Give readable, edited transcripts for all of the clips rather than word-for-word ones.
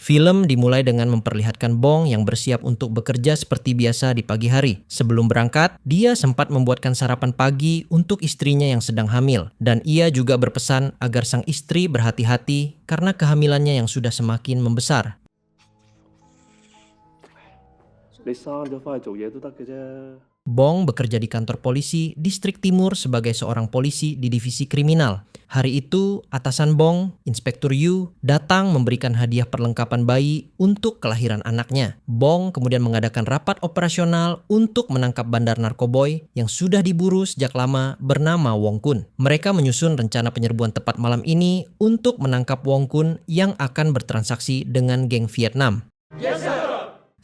Film dimulai dengan memperlihatkan Bong yang bersiap untuk bekerja seperti biasa di pagi hari. Sebelum berangkat, dia sempat membuatkan sarapan pagi untuk istrinya yang sedang hamil. Dan ia juga berpesan agar sang istri berhati-hati karena kehamilannya yang sudah semakin membesar. Bong bekerja di kantor polisi Distrik Timur sebagai seorang polisi di divisi kriminal. Hari itu, atasan Bong, Inspektur Yu, datang memberikan hadiah perlengkapan bayi untuk kelahiran anaknya. Bong kemudian mengadakan rapat operasional untuk menangkap bandar narkoboy yang sudah diburu sejak lama bernama Wong Kun. Mereka menyusun rencana penyerbuan tepat malam ini untuk menangkap Wong Kun yang akan bertransaksi dengan geng Vietnam. Yes, sir.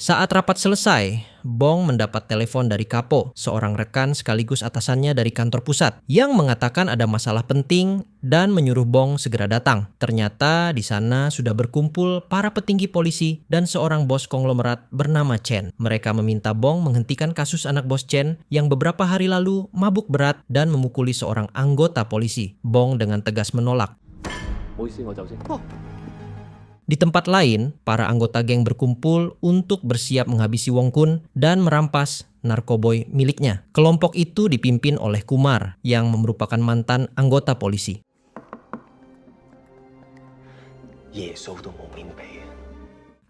Saat rapat selesai, Bong mendapat telepon dari Kapo, seorang rekan sekaligus atasannya dari kantor pusat, yang mengatakan ada masalah penting dan menyuruh Bong segera datang. Ternyata di sana sudah berkumpul para petinggi polisi dan seorang bos konglomerat bernama Chen. Mereka meminta Bong menghentikan kasus anak bos Chen yang beberapa hari lalu mabuk berat dan memukuli seorang anggota polisi. Bong dengan tegas menolak. Di tempat lain, para anggota geng berkumpul untuk bersiap menghabisi Wong Kun dan merampas narkoboy miliknya. Kelompok itu dipimpin oleh Kumar yang merupakan mantan anggota polisi.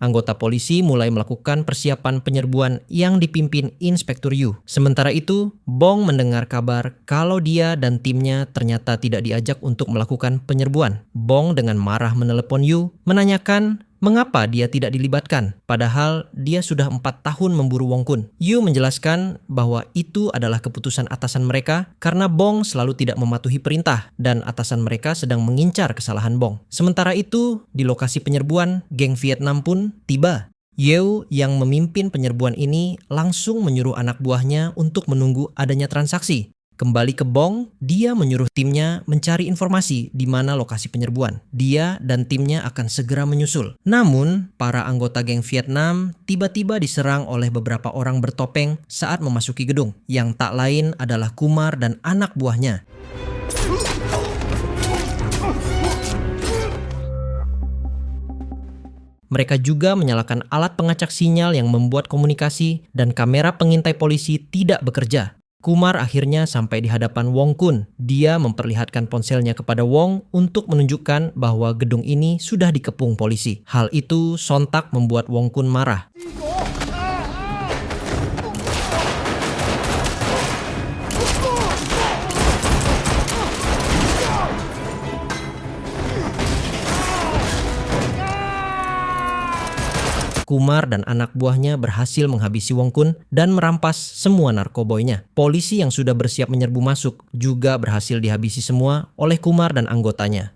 Anggota polisi mulai melakukan persiapan penyerbuan yang dipimpin Inspektur Yu. Sementara itu, Bong mendengar kabar kalau dia dan timnya ternyata tidak diajak untuk melakukan penyerbuan. Bong dengan marah menelepon Yu, menanyakan mengapa dia tidak dilibatkan, padahal dia sudah 4 tahun memburu Wong Kun. Yu menjelaskan bahwa itu adalah keputusan atasan mereka karena Bong selalu tidak mematuhi perintah dan atasan mereka sedang mengincar kesalahan Bong. Sementara itu, di lokasi penyerbuan, geng Vietnam pun tiba. Yeo yang memimpin penyerbuan ini langsung menyuruh anak buahnya untuk menunggu adanya transaksi. Kembali ke Bong, dia menyuruh timnya mencari informasi di mana lokasi penyerbuan. Dia dan timnya akan segera menyusul. Namun, para anggota geng Vietnam tiba-tiba diserang oleh beberapa orang bertopeng saat memasuki gedung, yang tak lain adalah Kumar dan anak buahnya. Mereka juga menyalakan alat pengacak sinyal yang membuat komunikasi dan kamera pengintai polisi tidak bekerja. Kumar akhirnya sampai di hadapan Wong Kun. Dia memperlihatkan ponselnya kepada Wong untuk menunjukkan bahwa gedung ini sudah dikepung polisi. Hal itu sontak membuat Wong Kun marah. Kumar dan anak buahnya berhasil menghabisi Wong Kun dan merampas semua narkoboynya. Polisi yang sudah bersiap menyerbu masuk juga berhasil dihabisi semua oleh Kumar dan anggotanya.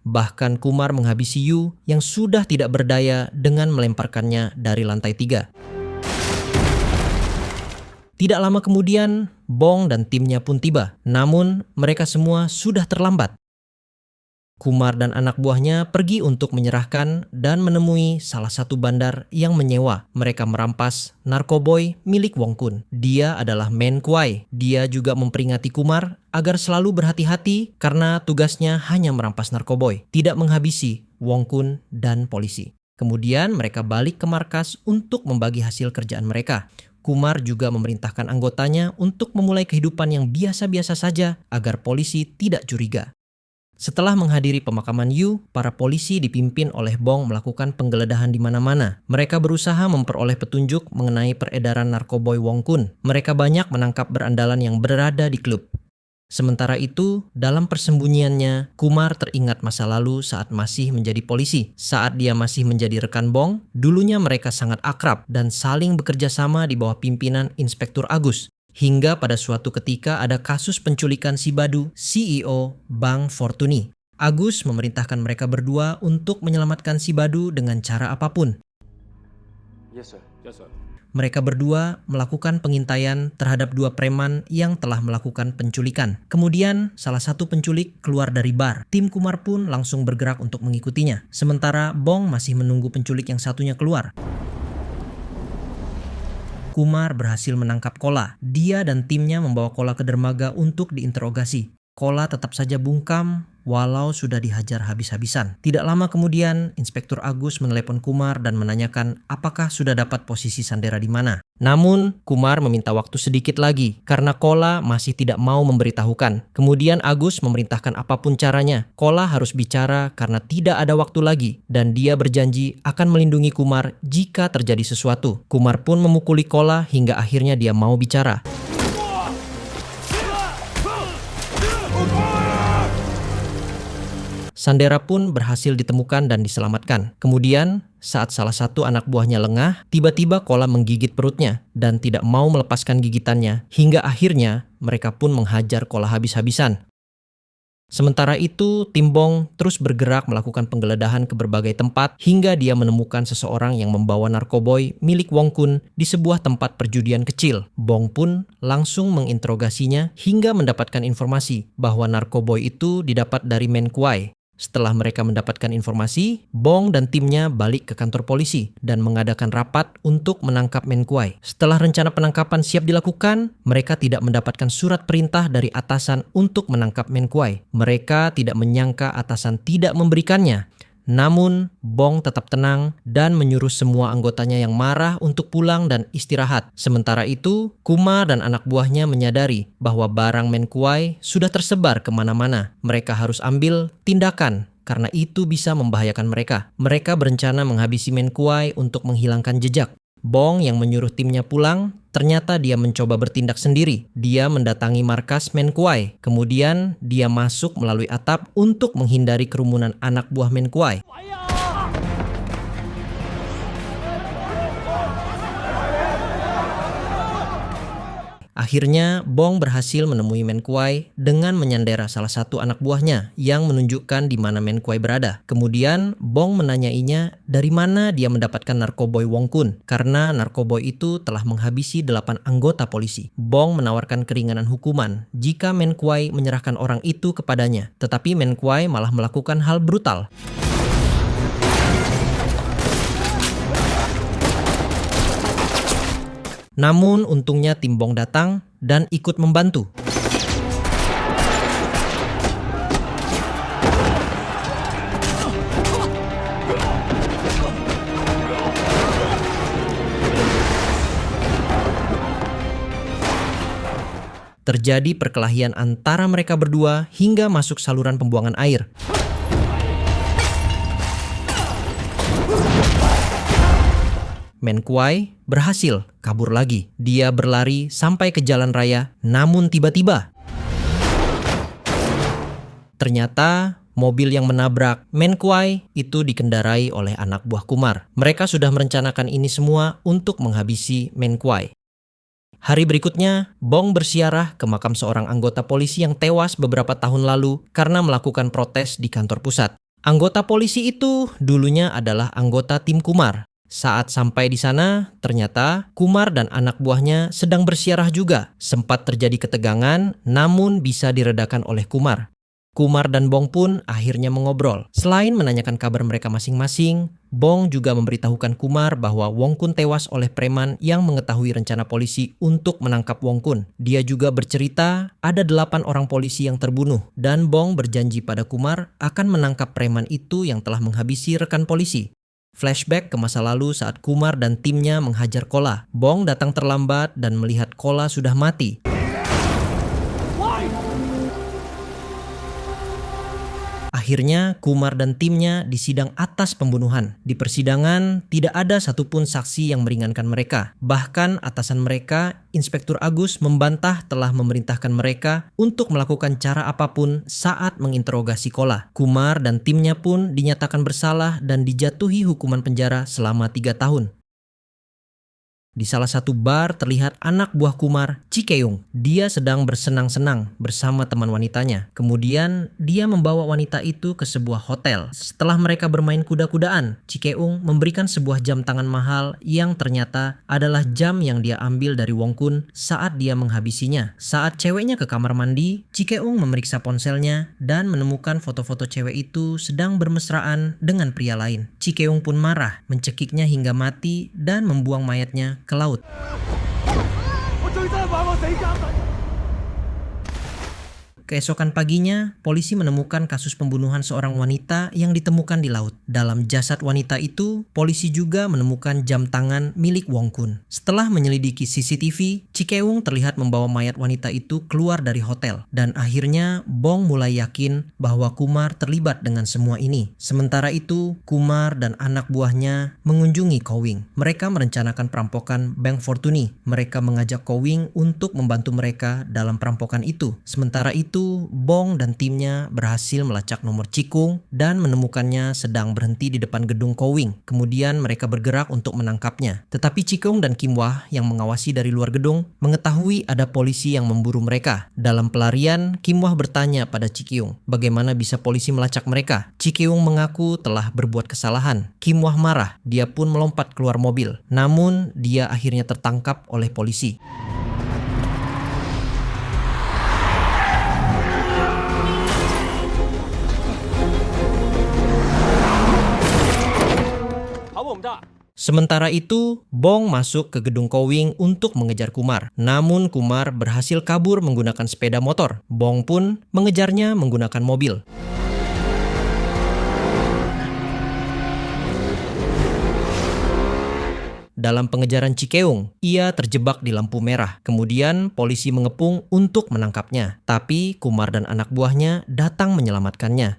Bahkan Kumar menghabisi Yu yang sudah tidak berdaya dengan melemparkannya dari lantai 3. Tidak lama kemudian, Bong dan timnya pun tiba. Namun, mereka semua sudah terlambat. Kumar dan anak buahnya pergi untuk menyerahkan dan menemui salah satu bandar yang menyewa. Mereka merampas narkoboy milik Wong Kun. Dia adalah Men Kwai. Dia juga memperingati Kumar agar selalu berhati-hati karena tugasnya hanya merampas narkoboy, tidak menghabisi Wong Kun dan polisi. Kemudian mereka balik ke markas untuk membagi hasil kerjaan mereka. Kumar juga memerintahkan anggotanya untuk memulai kehidupan yang biasa-biasa saja agar polisi tidak curiga. Setelah menghadiri pemakaman Yu, para polisi dipimpin oleh Bong melakukan penggeledahan di mana-mana. Mereka berusaha memperoleh petunjuk mengenai peredaran narkoboy Wong Kun. Mereka banyak menangkap berandalan yang berada di klub. Sementara itu, dalam persembunyiannya, Kumar teringat masa lalu saat masih menjadi polisi. Saat dia masih menjadi rekan Bong, dulunya mereka sangat akrab dan saling bekerja sama di bawah pimpinan Inspektur Agus. Hingga pada suatu ketika ada kasus penculikan si Badu, CEO Bank Fortuny. Agus memerintahkan mereka berdua untuk menyelamatkan si Badu dengan cara apapun. Yes, sir. Yes, sir. Mereka berdua melakukan pengintaian terhadap 2 preman yang telah melakukan penculikan. Kemudian, salah satu penculik keluar dari bar. Tim Kumar pun langsung bergerak untuk mengikutinya. Sementara Bong masih menunggu penculik yang satunya keluar. Kumar berhasil menangkap Kola. Dia dan timnya membawa Kola ke dermaga untuk diinterogasi. Kola tetap saja bungkam walau sudah dihajar habis-habisan. Tidak lama kemudian, Inspektur Agus menelepon Kumar dan menanyakan apakah sudah dapat posisi Sandera di mana. Namun, Kumar meminta waktu sedikit lagi karena Kola masih tidak mau memberitahukan. Kemudian Agus memerintahkan apapun caranya, Kola harus bicara karena tidak ada waktu lagi dan dia berjanji akan melindungi Kumar jika terjadi sesuatu. Kumar pun memukuli Kola hingga akhirnya dia mau bicara. Sandera pun berhasil ditemukan dan diselamatkan. Kemudian, saat salah satu anak buahnya lengah, tiba-tiba Kola menggigit perutnya dan tidak mau melepaskan gigitannya, hingga akhirnya mereka pun menghajar Kola habis-habisan. Sementara itu, tim Bong terus bergerak melakukan penggeledahan ke berbagai tempat hingga dia menemukan seseorang yang membawa narkoboy milik Wong Kun di sebuah tempat perjudian kecil. Bong pun langsung menginterogasinya hingga mendapatkan informasi bahwa narkoboy itu didapat dari Men Kuai. Setelah mereka mendapatkan informasi, Bong dan timnya balik ke kantor polisi dan mengadakan rapat untuk menangkap Men Kuai. Setelah rencana penangkapan siap dilakukan, mereka tidak mendapatkan surat perintah dari atasan untuk menangkap Men Kuai. Mereka tidak menyangka atasan tidak memberikannya. Namun, Bong tetap tenang dan menyuruh semua anggotanya yang marah untuk pulang dan istirahat. Sementara itu, Kumar dan anak buahnya menyadari bahwa barang Men Kuai sudah tersebar kemana-mana. Mereka harus ambil tindakan karena itu bisa membahayakan mereka. Mereka berencana menghabisi Men Kuai untuk menghilangkan jejak. Bong yang menyuruh timnya pulang, ternyata dia mencoba bertindak sendiri. Dia mendatangi markas Men Kuai. Kemudian dia masuk melalui atap untuk menghindari kerumunan anak buah Men Kuai. Akhirnya, Bong berhasil menemui Men Kuai dengan menyandera salah satu anak buahnya yang menunjukkan di mana Men Kuai berada. Kemudian, Bong menanyainya dari mana dia mendapatkan narkoboy Wong Kun karena narkoboy itu telah menghabisi 8 anggota polisi. Bong menawarkan keringanan hukuman jika Men Kuai menyerahkan orang itu kepadanya. Tetapi Men Kuai malah melakukan hal brutal. Namun untungnya tim Bong datang dan ikut membantu. Terjadi perkelahian antara mereka berdua hingga masuk saluran pembuangan air. Men Kuai berhasil kabur lagi. Dia berlari sampai ke jalan raya, namun tiba-tiba ternyata mobil yang menabrak Men Kuai itu dikendarai oleh anak buah Kumar. Mereka sudah merencanakan ini semua untuk menghabisi Men Kuai. Hari berikutnya, Bong bersiarah ke makam seorang anggota polisi yang tewas beberapa tahun lalu karena melakukan protes di kantor pusat. Anggota polisi itu dulunya adalah anggota tim Kumar. Saat sampai di sana, ternyata Kumar dan anak buahnya sedang bersiarah juga. Sempat terjadi ketegangan, namun bisa diredakan oleh Kumar. Kumar dan Bong pun akhirnya mengobrol. Selain menanyakan kabar mereka masing-masing, Bong juga memberitahukan Kumar bahwa Wong Kun tewas oleh preman yang mengetahui rencana polisi untuk menangkap Wong Kun. Dia juga bercerita ada 8 orang polisi yang terbunuh dan Bong berjanji pada Kumar akan menangkap preman itu yang telah menghabisi rekan polisi. Flashback ke masa lalu saat Kumar dan timnya menghajar Kola. Bong datang terlambat dan melihat Kola sudah mati. Akhirnya, Kumar dan timnya disidang atas pembunuhan. Di persidangan, tidak ada satupun saksi yang meringankan mereka. Bahkan atasan mereka, Inspektur Agus, membantah telah memerintahkan mereka untuk melakukan cara apapun saat menginterogasi Kola. Kumar dan timnya pun dinyatakan bersalah dan dijatuhi hukuman penjara selama 3 tahun. Di salah satu bar terlihat anak buah Kumar, Cikeung. Dia sedang bersenang-senang bersama teman wanitanya. Kemudian dia membawa wanita itu ke sebuah hotel. Setelah mereka bermain kuda-kudaan, Cikeung memberikan sebuah jam tangan mahal yang ternyata adalah jam yang dia ambil dari Wong Kun saat dia menghabisinya. Saat ceweknya ke kamar mandi, Cikeung memeriksa ponselnya dan menemukan foto-foto cewek itu sedang bermesraan dengan pria lain. Cikeung pun marah, mencekiknya hingga mati dan membuang mayatnya ke laut. Keesokan paginya, polisi menemukan kasus pembunuhan seorang wanita yang ditemukan di laut. Dalam jasad wanita itu, polisi juga menemukan jam tangan milik Wong Kun. Setelah menyelidiki CCTV, Chikeung terlihat membawa mayat wanita itu keluar dari hotel. Dan akhirnya, Bong mulai yakin bahwa Kumar terlibat dengan semua ini. Sementara itu, Kumar dan anak buahnya mengunjungi Kowing. Mereka merencanakan perampokan Bank Fortuny. Mereka mengajak Kowing untuk membantu mereka dalam perampokan itu. Sementara itu, Bong dan timnya berhasil melacak nomor Chikung dan menemukannya sedang berhenti di depan gedung Kowing. Kemudian mereka bergerak untuk menangkapnya. Tetapi Chikung dan Kim Wah yang mengawasi dari luar gedung mengetahui ada polisi yang memburu mereka. Dalam pelarian, Kim Wah bertanya pada Chikeung, bagaimana bisa polisi melacak mereka? Chikeung mengaku telah berbuat kesalahan. Kim Wah marah, dia pun melompat keluar mobil. Namun, dia akhirnya tertangkap oleh polisi. Sementara itu, Bong masuk ke gedung Kowing untuk mengejar Kumar. Namun Kumar berhasil kabur menggunakan sepeda motor. Bong pun mengejarnya menggunakan mobil. Dalam pengejaran Chikeung, ia terjebak di lampu merah. Kemudian polisi mengepung untuk menangkapnya. Tapi Kumar dan anak buahnya datang menyelamatkannya.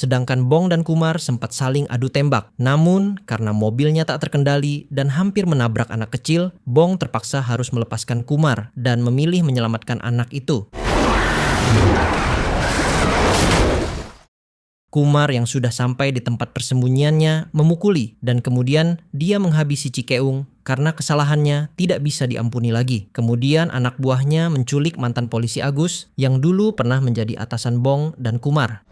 Sedangkan Bong dan Kumar sempat saling adu tembak. Namun, karena mobilnya tak terkendali dan hampir menabrak anak kecil, Bong terpaksa harus melepaskan Kumar dan memilih menyelamatkan anak itu. Kumar yang sudah sampai di tempat persembunyiannya memukuli dan kemudian dia menghabisi Chikeung karena kesalahannya tidak bisa diampuni lagi. Kemudian anak buahnya menculik mantan polisi Agus yang dulu pernah menjadi atasan Bong dan Kumar.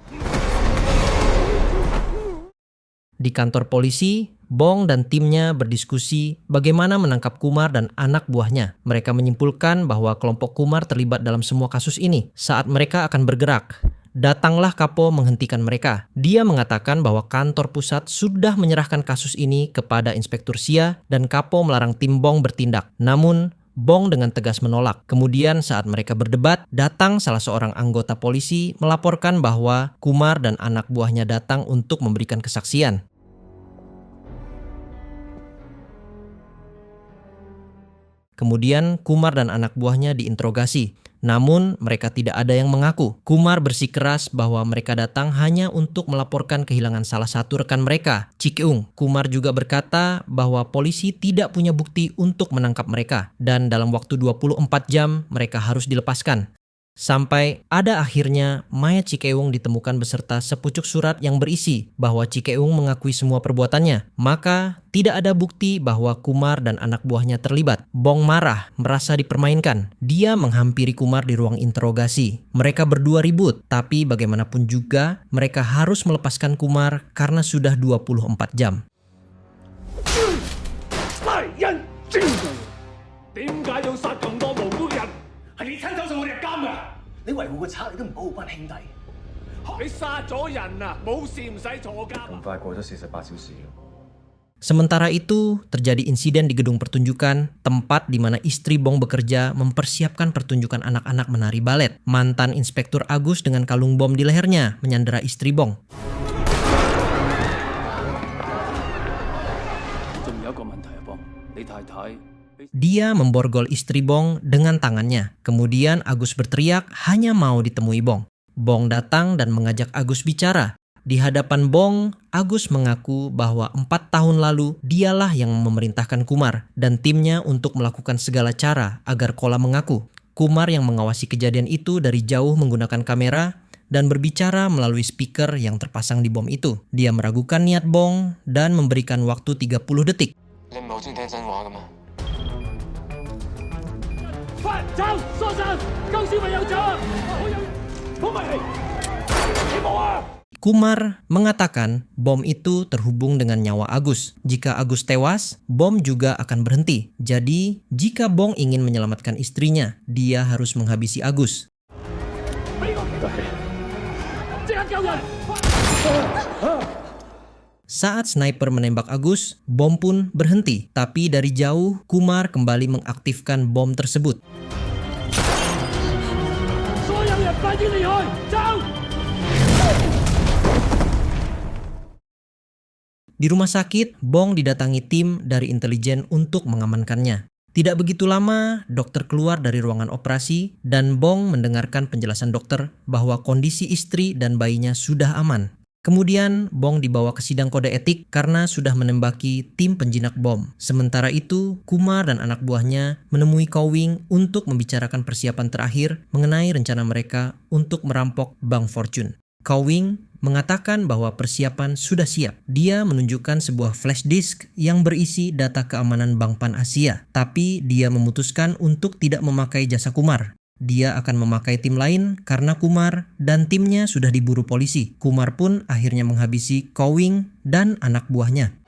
Di kantor polisi, Bong dan timnya berdiskusi bagaimana menangkap Kumar dan anak buahnya. Mereka menyimpulkan bahwa kelompok Kumar terlibat dalam semua kasus ini. Saat mereka akan bergerak, datanglah Kapo menghentikan mereka. Dia mengatakan bahwa kantor pusat sudah menyerahkan kasus ini kepada Inspektur Sia dan Kapo melarang tim Bong bertindak. Namun, Bong dengan tegas menolak. Kemudian saat mereka berdebat, datang salah seorang anggota polisi melaporkan bahwa Kumar dan anak buahnya datang untuk memberikan kesaksian. Kemudian Kumar dan anak buahnya diinterogasi. Namun mereka tidak ada yang mengaku. Kumar bersikeras bahwa mereka datang hanya untuk melaporkan kehilangan salah satu rekan mereka, Chikeung. Kumar juga berkata bahwa polisi tidak punya bukti untuk menangkap mereka dan dalam waktu 24 jam mereka harus dilepaskan. Sampai ada akhirnya mayat Chikeung ditemukan beserta sepucuk surat yang berisi bahwa Chikeung mengakui semua perbuatannya. Maka tidak ada bukti bahwa Kumar dan anak buahnya terlibat. Bong marah, merasa dipermainkan. Dia menghampiri Kumar di ruang interogasi. Mereka berdua ribut, tapi bagaimanapun juga mereka harus melepaskan Kumar karena sudah 24 jam. Sementara itu, terjadi insiden di gedung pertunjukan, tempat di mana istri Bong bekerja mempersiapkan pertunjukan anak-anak menari balet. Mantan Inspektur Agus dengan kalung bom di lehernya menyandera istri Bong. Dia memborgol istri Bong dengan tangannya. Kemudian Agus berteriak hanya mau ditemui Bong. Bong datang dan mengajak Agus bicara. Di hadapan Bong, Agus mengaku bahwa 4 tahun lalu dialah yang memerintahkan Kumar dan timnya untuk melakukan segala cara agar Kola mengaku. Kumar yang mengawasi kejadian itu dari jauh menggunakan kamera dan berbicara melalui speaker yang terpasang di bom itu. Dia meragukan niat Bong dan memberikan waktu 30 detik. Kumar mengatakan bom itu terhubung dengan nyawa Agus. Jika Agus tewas, bom juga akan berhenti. Jadi, jika Bong ingin menyelamatkan istrinya, dia harus menghabisi Agus. Saat sniper menembak Agus, bom pun berhenti. Tapi dari jauh, Kumar kembali mengaktifkan bom tersebut. Di rumah sakit, Bong didatangi tim dari intelijen untuk mengamankannya. Tidak begitu lama, dokter keluar dari ruangan operasi dan Bong mendengarkan penjelasan dokter bahwa kondisi istri dan bayinya sudah aman. Kemudian, Bong dibawa ke sidang kode etik karena sudah menembaki tim penjinak bom. Sementara itu, Kumar dan anak buahnya menemui Kowing untuk membicarakan persiapan terakhir mengenai rencana mereka untuk merampok Bank Fortune. Kowing mengatakan bahwa persiapan sudah siap. Dia menunjukkan sebuah flash disk yang berisi data keamanan Bank Pan Asia, tapi dia memutuskan untuk tidak memakai jasa Kumar. Dia akan memakai tim lain karena Kumar dan timnya sudah diburu polisi. Kumar pun akhirnya menghabisi Kowing dan anak buahnya.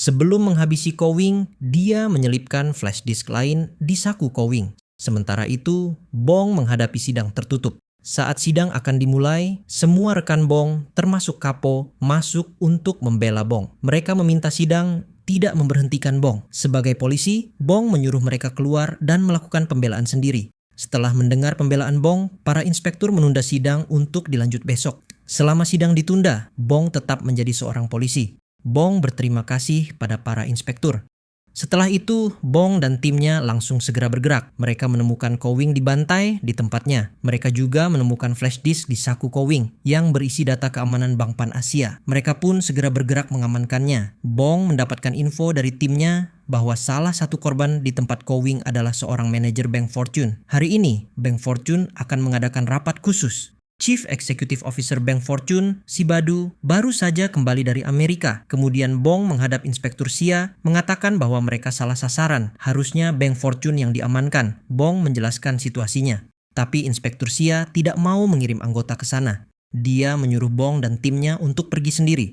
Sebelum menghabisi Kowing, dia menyelipkan flash disk lain di saku Kowing. Sementara itu, Bong menghadapi sidang tertutup. Saat sidang akan dimulai, semua rekan Bong, termasuk Kapo, masuk untuk membela Bong. Mereka meminta sidang tidak memberhentikan Bong. Sebagai polisi, Bong menyuruh mereka keluar dan melakukan pembelaan sendiri. Setelah mendengar pembelaan Bong, para inspektur menunda sidang untuk dilanjut besok. Selama sidang ditunda, Bong tetap menjadi seorang polisi. Bong berterima kasih pada para inspektur. Setelah itu, Bong dan timnya langsung segera bergerak. Mereka menemukan Kowing dibantai di tempatnya. Mereka juga menemukan flash disk di saku Kowing yang berisi data keamanan Bank Pan Asia. Mereka pun segera bergerak mengamankannya. Bong mendapatkan info dari timnya bahwa salah satu korban di tempat Kowing adalah seorang manajer Bank Fortune. Hari ini, Bank Fortune akan mengadakan rapat khusus. Chief Executive Officer Bank Fortune, si Badu, baru saja kembali dari Amerika. Kemudian Bong menghadap Inspektur Sia, mengatakan bahwa mereka salah sasaran. Harusnya Bank Fortune yang diamankan. Bong menjelaskan situasinya. Tapi Inspektur Sia tidak mau mengirim anggota ke sana. Dia menyuruh Bong dan timnya untuk pergi sendiri.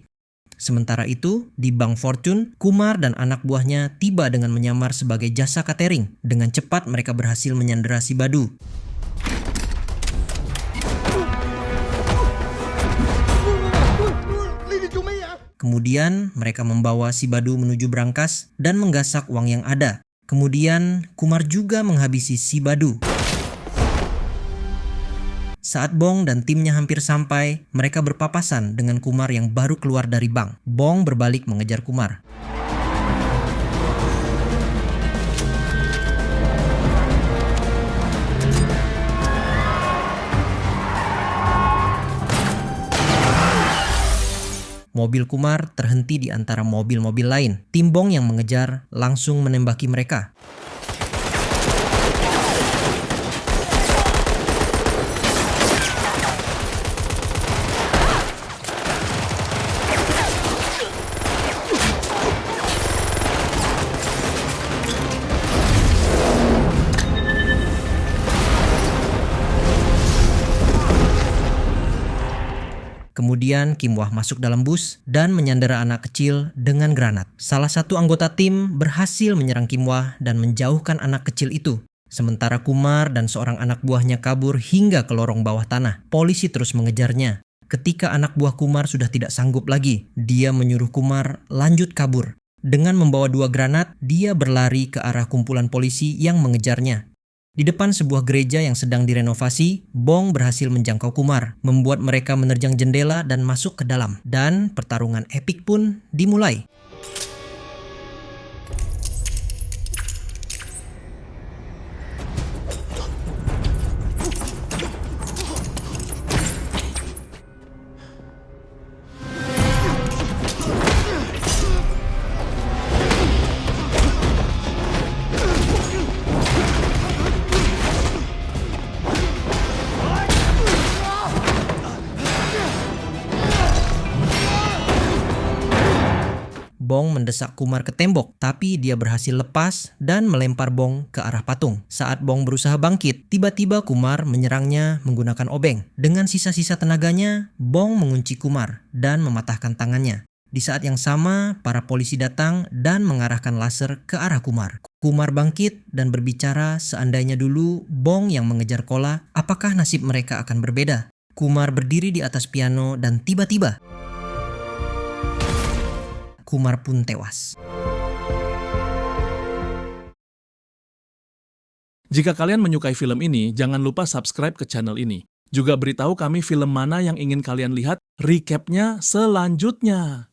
Sementara itu, di Bank Fortune, Kumar dan anak buahnya tiba dengan menyamar sebagai jasa catering. Dengan cepat mereka berhasil menyandera si Badu. Kemudian mereka membawa si Badu menuju brankas dan menggasak uang yang ada. Kemudian Kumar juga menghabisi si Badu. Saat Bong dan timnya hampir sampai, mereka berpapasan dengan Kumar yang baru keluar dari bank. Bong berbalik mengejar Kumar. Mobil Kumar terhenti di antara mobil-mobil lain. Tim Bong yang mengejar langsung menembaki mereka. Kemudian Kim Wah masuk dalam bus dan menyandera anak kecil dengan granat. Salah satu anggota tim berhasil menyerang Kim Wah dan menjauhkan anak kecil itu. Sementara Kumar dan seorang anak buahnya kabur hingga ke lorong bawah tanah. Polisi terus mengejarnya. Ketika anak buah Kumar sudah tidak sanggup lagi, dia menyuruh Kumar lanjut kabur. Dengan membawa 2 granat, dia berlari ke arah kumpulan polisi yang mengejarnya. Di depan sebuah gereja yang sedang direnovasi, Bong berhasil menjangkau Kumar, membuat mereka menerjang jendela dan masuk ke dalam. Dan pertarungan epik pun dimulai. mendesak Kumar ke tembok, tapi dia berhasil lepas dan melempar Bong ke arah patung. Saat Bong berusaha bangkit, tiba-tiba Kumar menyerangnya menggunakan obeng. Dengan sisa-sisa tenaganya, Bong mengunci Kumar dan mematahkan tangannya. Di saat yang sama, para polisi datang dan mengarahkan laser ke arah Kumar. Kumar bangkit dan berbicara seandainya dulu Bong yang mengejar Kola, apakah nasib mereka akan berbeda? Kumar berdiri di atas piano dan tiba-tiba Kumar pun tewas. Jika kalian menyukai film ini, jangan lupa subscribe ke channel ini. Juga beritahu kami film mana yang ingin kalian lihat recapnya selanjutnya.